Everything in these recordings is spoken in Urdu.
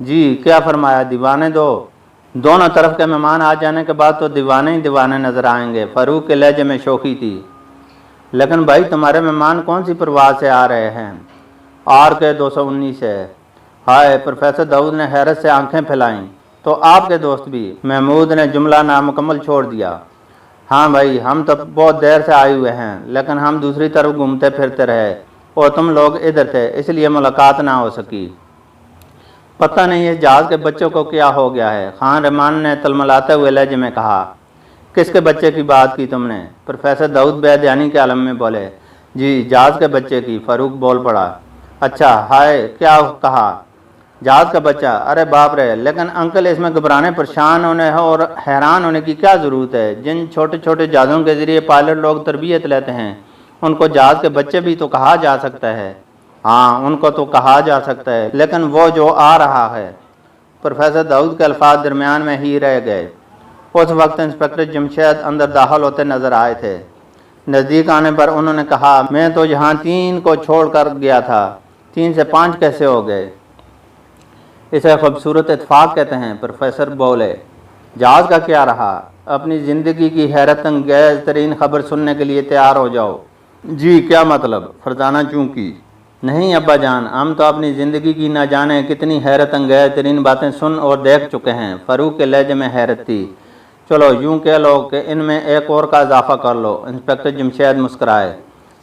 جی کیا فرمایا؟ دیوانے دو؟ دونوں طرف کے مہمان آ جانے کے بعد تو دیوانے ہی دیوانے نظر آئیں گے۔ فاروق کے لہجے میں شوخی تھی۔ لیکن بھائی تمہارے مہمان کون سی پرواز سے آ رہے ہیں؟ آر کے 219 ہے۔ ہائے! پروفیسر داؤد نے حیرت سے آنکھیں پھیلائیں۔ تو آپ کے دوست بھی؟ محمود نے جملہ نامکمل چھوڑ دیا۔ ہاں بھائی، ہم تو بہت دیر سے آئے ہوئے ہیں، لیکن ہم دوسری طرف گھومتے پھرتے رہے اور تم لوگ ادھر تھے، اس لیے ملاقات نہ ہو سکی۔ پتہ نہیں اس جہاز کے بچوں کو کیا ہو گیا ہے، خان رحمان نے تلملاتے ہوئے لہجے میں کہا۔ کس کے بچے کی بات کی تم نے؟ پروفیسر داؤد بے دھیانی کے عالم میں بولے۔ جی جہاز کے بچے کی، فاروق بول پڑا۔ اچھا، ہائے! کیا کہا؟ جہاز کا بچہ؟ ارے باپ رے! لیکن انکل اس میں گھبرانے، پریشان ہونے اور حیران ہونے کی کیا ضرورت ہے؟ جن چھوٹے چھوٹے جہازوں کے ذریعے پائلٹ لوگ تربیت لیتے ہیں ان کو جہاز کے بچے بھی تو کہا جا سکتا ہے۔ ہاں ان کو تو کہا جا سکتا ہے، لیکن وہ جو آ رہا ہے۔ پروفیسر داؤد کے الفاظ درمیان میں ہی رہ گئے۔ اس وقت انسپکٹر جمشید اندر داخل ہوتے نظر آئے تھے۔ نزدیک آنے پر انہوں نے کہا، میں تو یہاں 3 کو چھوڑ کر گیا تھا، 3 سے 5 کیسے ہو گئے؟ اسے خوبصورت اتفاق کہتے ہیں، پروفیسر بولے۔ جہاز کا کیا رہا؟ اپنی زندگی کی حیرت انگیز ترین خبر سننے کے لیے تیار ہو جاؤ۔ جی کیا مطلب؟ فرزانہ چونکی۔ نہیں ابا جان، ہم تو اپنی زندگی کی نہ جانے کتنی حیرت انگیز ترین باتیں سن اور دیکھ چکے ہیں۔ فاروق کے لہجے میں حیرت تھی۔ چلو یوں کہہ لو کہ ان میں ایک اور کا اضافہ کر لو۔ انسپکٹر جمشید مسکرائے۔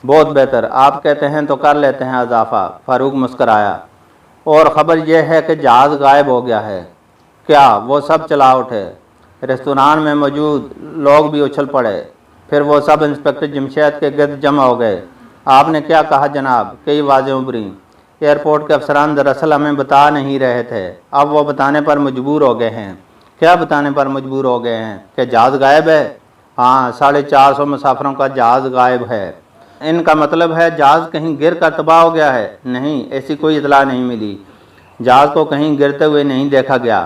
بہت بہتر، آپ کہتے ہیں تو کر لیتے ہیں اضافہ۔ فاروق مسکرایا۔ اور خبر یہ ہے کہ جہاز غائب ہو گیا ہے۔ کیا؟ وہ سب چلا اٹھے۔ ریستوران میں موجود لوگ بھی اچھل پڑے۔ پھر وہ سب انسپکٹر جمشید کے گرد جمع ہو گئے۔ آپ نے کیا کہا جناب؟ کئی آوازیں ابھریں۔ ایئرپورٹ کے افسران دراصل ہمیں بتا نہیں رہے تھے، اب وہ بتانے پر مجبور ہو گئے ہیں۔ کیا بتانے پر مجبور ہو گئے ہیں؟ کہ جہاز غائب ہے؟ ہاں، 450 مسافروں کا جہاز غائب ہے۔ ان کا مطلب ہے جہاز کہیں گر کر تباہ ہو گیا ہے؟ نہیں، ایسی کوئی اطلاع نہیں ملی۔ جہاز کو کہیں گرتے ہوئے نہیں دیکھا گیا۔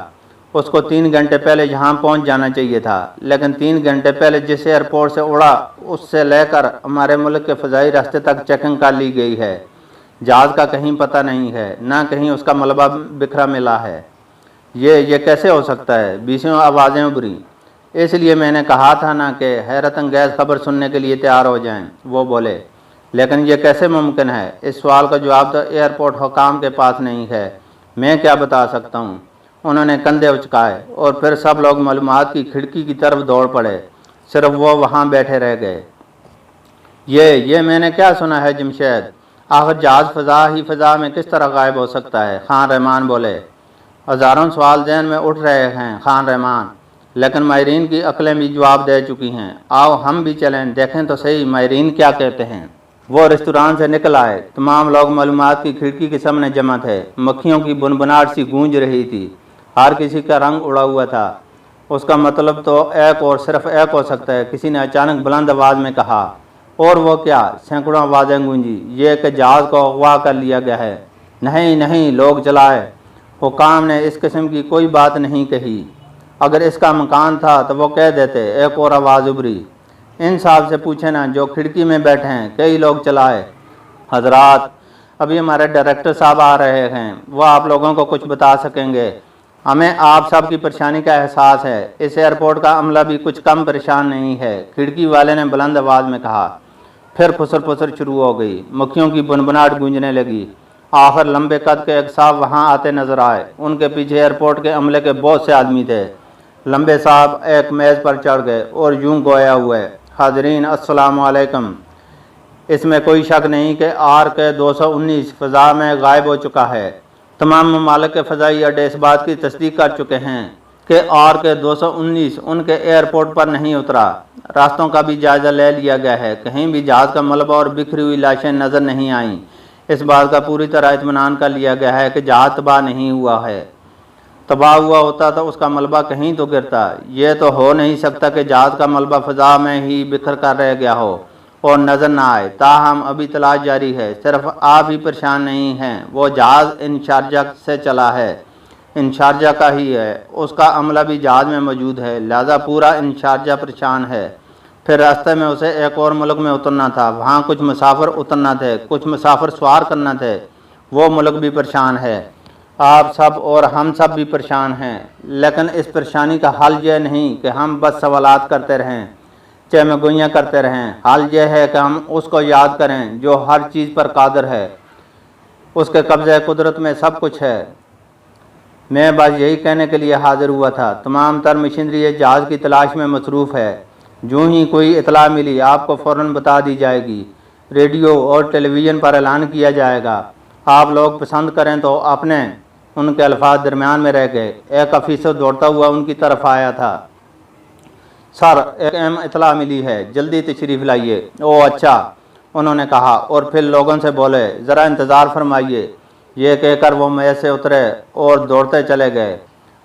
اس کو 3 گھنٹے پہلے یہاں پہنچ جانا چاہیے تھا، لیکن 3 گھنٹے پہلے جس ایئرپورٹ سے اڑا اس سے لے کر ہمارے ملک کے فضائی راستے تک چیکنگ کر لی گئی ہے۔ جہاز کا کہیں پتہ نہیں ہے، نہ کہیں اس کا ملبہ بکھرا ملا ہے۔ یہ کیسے ہو سکتا ہے؟ 20 آوازیں ابھریں۔ اس لیے میں نے کہا تھا نا کہ حیرت انگیز خبر سننے کے لیے تیار ہو جائیں، وہ بولے۔ لیکن یہ کیسے ممکن ہے؟ اس سوال کا جواب تو ایئرپورٹ حکام کے پاس نہیں ہے، میں کیا بتا سکتا ہوں؟ انہوں نے کندھے اچکائے اور پھر سب لوگ معلومات کی کھڑکی کی طرف دوڑ پڑے، صرف وہ وہاں بیٹھے رہ گئے۔ یہ میں نے کیا سنا ہے جمشید؟ آخر جہاز فضا میں کس طرح غائب ہو سکتا ہے؟ خان رحمان بولے۔ ہزاروں سوال ذہن میں اٹھ رہے ہیں خان رحمان، لیکن ماہرین کی عقلیں بھی جواب دے چکی ہیں۔ آؤ ہم بھی چلیں، دیکھیں تو صحیح ماہرین کیا کہتے ہیں۔ وہ ریستوران سے نکل آئے۔ تمام لوگ معلومات کی کھڑکی کے سامنے جمع تھے۔ مکھیوں کی بنبناہٹ سی گونج رہی تھی۔ ہر کسی کا رنگ اڑا ہوا تھا۔ اس کا مطلب تو ایک اور صرف ایک ہو سکتا ہے، کسی نے اچانک بلند آواز میں کہا۔ اور وہ کیا؟ سینکڑوں آوازیں گونجی۔ یہ کہ جہاز کو اغوا کر لیا گیا ہے۔ نہیں، لوگ جلائے۔ حکام نے اس قسم کی کوئی بات نہیں کہی۔ اگر اس کا مکان تھا تو وہ کہہ دیتے۔ ایک اور آواز ابھری۔ ان صاحب سے پوچھیں نا جو کھڑکی میں بیٹھے ہیں، کئی لوگ چلائے۔ حضرات، ابھی ہمارے ڈائریکٹر صاحب آ رہے ہیں، وہ آپ لوگوں کو کچھ بتا سکیں گے۔ ہمیں آپ سب کی پریشانی کا احساس ہے، اس ایئرپورٹ کا عملہ بھی کچھ کم پریشان نہیں ہے، کھڑکی والے نے بلند آواز میں کہا۔ پھر پھسر شروع ہو گئی، مکھیوں کی بنبناہٹ گونجنے لگی۔ آخر لمبے قد کے ایک صاحب وہاں آتے نظر آئے۔ ان کے پیچھے ایئرپورٹ کے عملے کے بہت سے آدمی تھے۔ لمبے صاحب ایک میز پر چڑھ گئے اور یوں گویا ہوئے، حاضرین السلام علیکم۔ اس میں کوئی شک نہیں کہ آر کے 219 فضا میں غائب ہو چکا ہے۔ تمام ممالک کے فضائی اڈے اس بات کی تصدیق کر چکے ہیں کہ آر کے 219 ان کے ایئرپورٹ پر نہیں اترا۔ راستوں کا بھی جائزہ لے لیا گیا ہے، کہیں بھی جہاز کا ملبہ اور بکھری ہوئی لاشیں نظر نہیں آئیں۔ اس بات کا پوری طرح اطمینان کر لیا گیا ہے کہ جہاز تباہ نہیں ہوا ہے۔ تباہ ہوا ہوتا تو اس کا ملبہ کہیں تو گرتا۔ یہ تو ہو نہیں سکتا کہ جہاز کا ملبہ فضا میں ہی بکھر کر رہ گیا ہو اور نظر نہ آئے۔ تاہم ابھی تلاش جاری ہے، صرف آپ ہی پریشان نہیں ہیں۔ وہ جہاز ان شارجہ سے چلا ہے، ان شارجہ کا ہی ہے، اس کا عملہ بھی جہاز میں موجود ہے، لہذا پورا ان شارجہ پریشان ہے۔ پھر راستے میں اسے ایک اور ملک میں اترنا تھا، وہاں کچھ مسافر اترنا تھے، کچھ مسافر سوار کرنا تھے، وہ ملک بھی پریشان ہے۔ آپ سب اور ہم سب بھی پریشان ہیں، لیکن اس پریشانی کا حل یہ نہیں کہ ہم بس سوالات کرتے رہیں، چہمہ گوئیاں کرتے رہیں۔ حل یہ ہے کہ ہم اس کو یاد کریں جو ہر چیز پر قادر ہے، اس کے قبضہ قدرت میں سب کچھ ہے۔ میں بس یہی کہنے کے لیے حاضر ہوا تھا۔ تمام تر مشینری جہاز کی تلاش میں مصروف ہے، جو ہی کوئی اطلاع ملی آپ کو فوراً بتا دی جائے گی، ریڈیو اور ٹیلی ویژن پر اعلان کیا جائے گا۔ آپ لوگ پسند کریں تو اپنے ان کے الفاظ درمیان میں رہ گئے۔ ایک افیسر دوڑتا ہوا ان کی طرف آیا تھا۔ سر، ایک اہم اطلاع ملی ہے، جلدی تشریف لائیے۔ او اچھا، انہوں نے کہا اور پھر لوگوں سے بولے، ذرا انتظار فرمائیے۔ یہ کہہ کر وہ میز سے اترے اور دوڑتے چلے گئے۔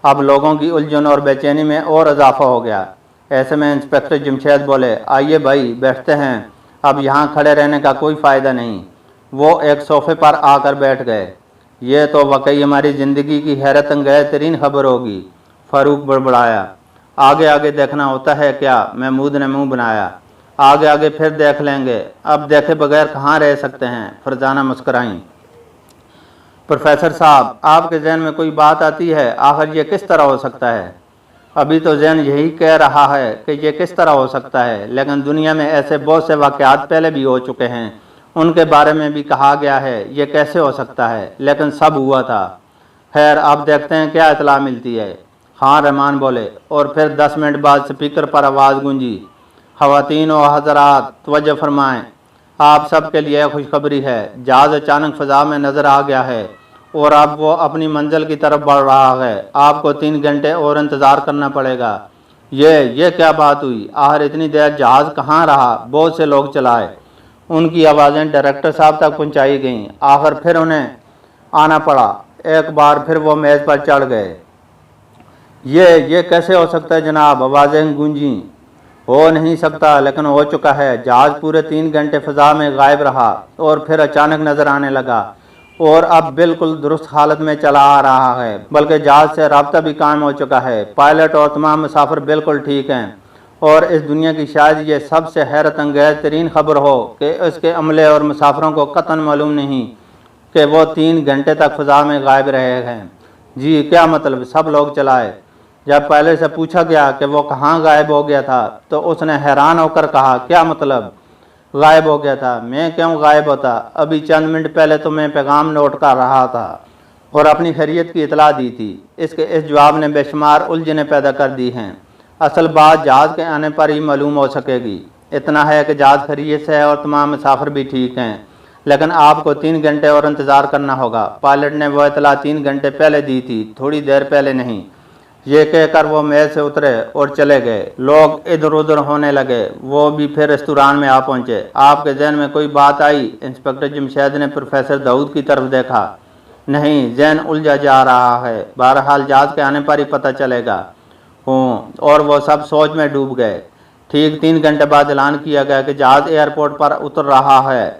اب لوگوں کی الجھن اور بے چینی میں اور اضافہ ہو گیا۔ ایسے میں انسپکٹر جمشید بولے، آئیے بھائی بیٹھتے ہیں، اب یہاں کھڑے رہنے کا کوئی فائدہ نہیں۔ وہ ایک صوفے پر آ کر بیٹھ گئے۔ یہ تو واقعی ہماری زندگی کی حیرت انگیز ترین خبر ہوگی، فاروق بڑبڑایا۔ آگے آگے دیکھنا ہوتا ہے کیا؟ محمود نے منہ بنایا۔ آگے آگے پھر دیکھ لیں گے، اب دیکھے بغیر کہاں رہ سکتے ہیں؟ فرزانہ مسکرائیں۔ پروفیسر صاحب، آپ کے ذہن میں کوئی بات آتی ہے؟ آخر یہ کس طرح ہو سکتا ہے؟ ابھی تو ذہن یہی کہہ رہا ہے کہ یہ کس طرح ہو سکتا ہے، لیکن دنیا میں ایسے بہت سے واقعات پہلے بھی ہو چکے ہیں، ان کے بارے میں بھی کہا گیا ہے یہ کیسے ہو سکتا ہے، لیکن سب ہوا تھا۔ خیر، اب دیکھتے ہیں کیا اطلاع ملتی ہے۔ خان رحمان بولے، اور پھر 10 منٹ بعد سپیکر پر آواز گونجی، خواتین و حضرات توجہ فرمائیں، آپ سب کے لیے خوشخبری ہے، جہاز اچانک فضا میں نظر آ گیا ہے اور اب وہ اپنی منزل کی طرف بڑھ رہا ہے۔ آپ کو 3 گھنٹے اور انتظار کرنا پڑے گا۔ یہ کیا بات ہوئی؟ آخر اتنی دیر جہاز کہاں رہا؟ بہت سے لوگ چلائے، ان کی آوازیں ڈائریکٹر صاحب تک پہنچائی گئیں۔ آخر پھر انہیں آنا پڑا۔ ایک بار پھر وہ میز پر چڑھ گئے۔ یہ کیسے ہو سکتا ہے جناب؟ آوازیں گونجیں۔ ہو نہیں سکتا، لیکن ہو چکا ہے۔ جہاز پورے 3 گھنٹے فضا میں غائب رہا اور پھر اچانک نظر آنے لگا اور اب بالکل درست حالت میں چلا آ رہا ہے، بلکہ جہاز سے رابطہ بھی قائم ہو چکا ہے۔ پائلٹ اور تمام مسافر بالکل ٹھیک ہیں، اور اس دنیا کی شاید یہ سب سے حیرت انگیز ترین خبر ہو کہ اس کے عملے اور مسافروں کو قطعاً معلوم نہیں کہ وہ 3 گھنٹے تک فضا میں غائب رہے ہیں۔ جی کیا مطلب؟ سب لوگ چلائے۔ جب پائلٹ سے پوچھا گیا کہ وہ کہاں غائب ہو گیا تھا تو اس نے حیران ہو کر کہا، کیا مطلب غائب ہو گیا تھا؟ میں کیوں غائب ہوتا؟ ابھی چند منٹ پہلے تو میں پیغام نوٹ کر رہا تھا اور اپنی خیریت کی اطلاع دی تھی۔ اس جواب نے بے شمار الجھنیں پیدا کر دی ہیں۔ اصل بات جہاز کے آنے پر ہی معلوم ہو سکے گی۔ اتنا ہے کہ جہاز خیریت سے ہے اور تمام مسافر بھی ٹھیک ہیں، لیکن آپ کو 3 گھنٹے اور انتظار کرنا ہوگا۔ پائلٹ نے وہ اطلاع 3 گھنٹے پہلے دی تھی، تھوڑی دیر پہلے نہیں۔ یہ کہہ کر وہ میز سے اترے اور چلے گئے۔ لوگ ادھر ادھر ہونے لگے۔ وہ بھی پھر ریستوران میں آ پہنچے۔ آپ کے ذہن میں کوئی بات آئی؟ انسپکٹر جمشید نے پروفیسر داؤد کی طرف دیکھا۔ نہیں، ذہن الجھا جا رہا ہے، بہرحال جہاز کے آنے پر ہی پتہ چلے گا۔ اور وہ سب سوچ میں ڈوب گئے۔ ٹھیک 3 گھنٹے بعد اعلان کیا گیا کہ جہاز ایئرپورٹ پر اتر رہا ہے،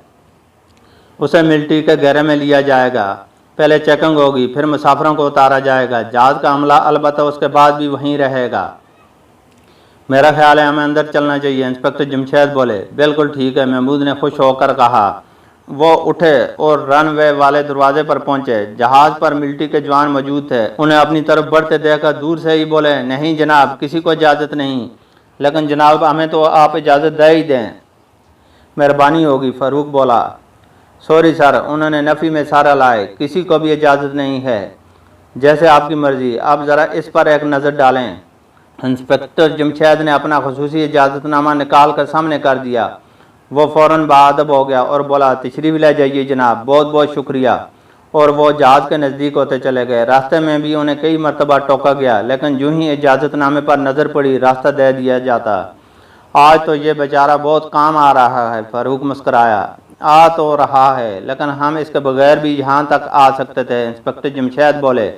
اسے ملٹری کے گھیرے میں لیا جائے گا۔ پہلے چیکنگ ہوگی، پھر مسافروں کو اتارا جائے گا۔ جہاز کا عملہ البتہ اس کے بعد بھی وہیں رہے گا۔ میرا خیال ہے ہمیں اندر چلنا چاہیے، انسپکٹر جمشید بولے۔ بالکل ٹھیک ہے، محمود نے خوش ہو کر کہا۔ وہ اٹھے اور رن وے والے دروازے پر پہنچے۔ جہاز پر ملٹری کے جوان موجود تھے۔ انہیں اپنی طرف بڑھتے دیکھ کر دور سے ہی بولے، نہیں جناب، کسی کو اجازت نہیں۔ لیکن جناب ہمیں تو آپ اجازت دے ہی دیں۔ مہربانی ہوگی، فاروق بولا۔ سوری سر، انہوں نے نفی میں سارا لائے، کسی کو بھی اجازت نہیں ہے۔ جیسے آپ کی مرضی، آپ ذرا اس پر ایک نظر ڈالیں۔ انسپکٹر جمشید نے اپنا خصوصی اجازت نامہ نکال کر سامنے کر دیا۔ وہ فوراً باادب ہو گیا اور بولا، تشریف لے جائیے جناب، بہت بہت شکریہ۔ اور وہ جہاز کے نزدیک ہوتے چلے گئے۔ راستے میں بھی انہیں کئی مرتبہ ٹوکا گیا، لیکن جو ہی اجازت نامے پر نظر پڑی راستہ دے دیا جاتا۔ آج تو یہ بیچارہ بہت کام آ رہا ہے، فاروق مسکرایا۔ آ تو رہا ہے، لیکن ہم اس کے بغیر بھی یہاں تک آ سکتے تھے، انسپکٹر جمشید بولے۔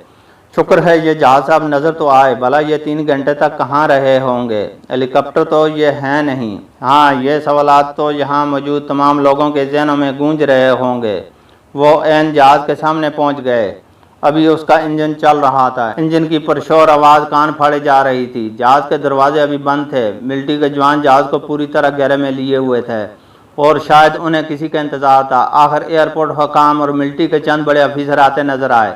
شکر ہے یہ جہاز صاحب نظر تو آئے، بھلا یہ 3 گھنٹے تک کہاں رہے ہوں گے؟ ہیلی کاپٹر تو یہ ہے نہیں۔ ہاں، یہ سوالات تو یہاں موجود تمام لوگوں کے ذہنوں میں گونج رہے ہوں گے۔ وہ عین جہاز کے سامنے پہنچ گئے۔ ابھی اس کا انجن چل رہا تھا۔ انجن کی پرشور آواز کان پھاڑے جا رہی تھی۔ جہاز کے دروازے ابھی بند تھے۔ ملٹری کے جوان جہاز کو پوری طرح گھیرے میں لیے ہوئے تھے اور شاید انہیں کسی کا انتظار تھا۔ آخر ایئرپورٹ حکام اور ملٹری کے چند بڑے افیسر آتے نظر آئے۔